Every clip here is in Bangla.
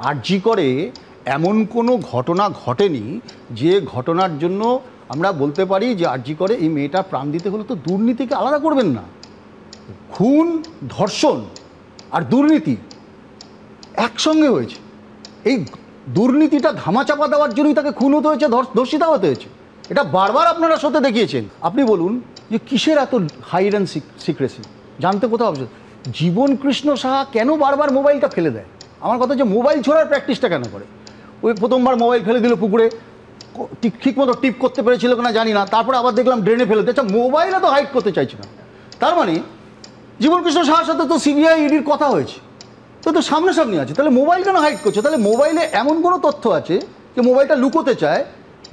আরজি করে এমন কোনো ঘটনা ঘটেনি যে ঘটনার জন্য আমরা বলতে পারি যে আরজি করে এই মেয়েটা প্রাণ দিতে হলে তো দুর্নীতিকে আলাদা করবেন না। খুন, ধর্ষণ আর দুর্নীতি একসঙ্গে হয়েছে। এই দুর্নীতিটা ধামাচাপা দেওয়ার জন্যই তাকে খুন হতে হয়েছে, ধর্ষিতা হতে হয়েছে। এটা বারবার আপনারা সত্যি দেখিয়েছেন। আপনি বলুন যে কিসের এত হাইড অ্যান্ড সিক্রেসি, জানতে কোথাও হবে। জীবন কৃষ্ণ সাহা কেন বারবার মোবাইলটা ফেলে দেয়? আমার কথা যে মোবাইল ছোড়ার প্র্যাকটিসটা কেন করে? ওই প্রথমবার মোবাইল ফেলে দিল পুকুরে, ঠিক মতো টিপ করতে পেরেছিল কিনা জানি না, তারপরে আবার দেখলাম ড্রেনে ফেলে দিচ্ছে। মোবাইলে তো হাইড করতে চাইছে না। তার মানে জীবন কৃষ্ণ সাহার সাথে তো সিবিআই ইডির কথা হয়েছে, তো সামনাসামনি আছে, তাহলে মোবাইল কেন হাইড করছে? তাহলে মোবাইলে এমন কোনো তথ্য আছে যে মোবাইলটা লুকোতে চায়,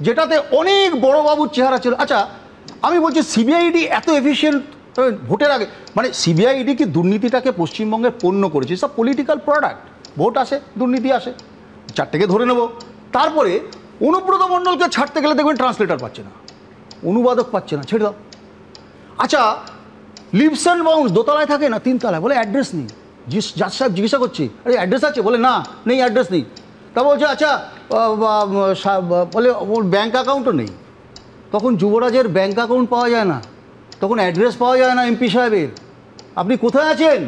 যেটাতে অনেক বড়বাবুর চেহারা ছিল। আচ্ছা, আমি বলছি সিবিআইডি এত এফিসিয়েন্ট ভোটের আগে, মানে সিবিআইডি কি দুর্নীতিটাকে পশ্চিমবঙ্গের পণ্য করেছে? সব পলিটিক্যাল প্রোডাক্ট, ভোট আসে, দুর্নীতি আসে, চারটেকে ধরে নেব। তারপরে অনুব্রত মণ্ডলকে ছাড়তে গেলে দেখবেন ট্রান্সলেটার পাচ্ছে না, অনুবাদক পাচ্ছে না, ছেড়ে দাও। আচ্ছা, লিভস অ্যান্ড বাউন্স দোতলায় থাকে না, তিনতলায়, বলে অ্যাড্রেস নেই। জাজ সাহেব জিজ্ঞাসা করছি, আরে অ্যাড্রেস আছে? বলে না, নেই, অ্যাড্রেস নেই। তা বলছে আচ্ছা, বলে ওর ব্যাঙ্ক অ্যাকাউন্টও নেই। তখন যুবরাজের ব্যাঙ্ক অ্যাকাউন্ট পাওয়া যায় না, তখন অ্যাড্রেস পাওয়া যায় না এমপি সাহেবের। আপনি কোথায় আছেন?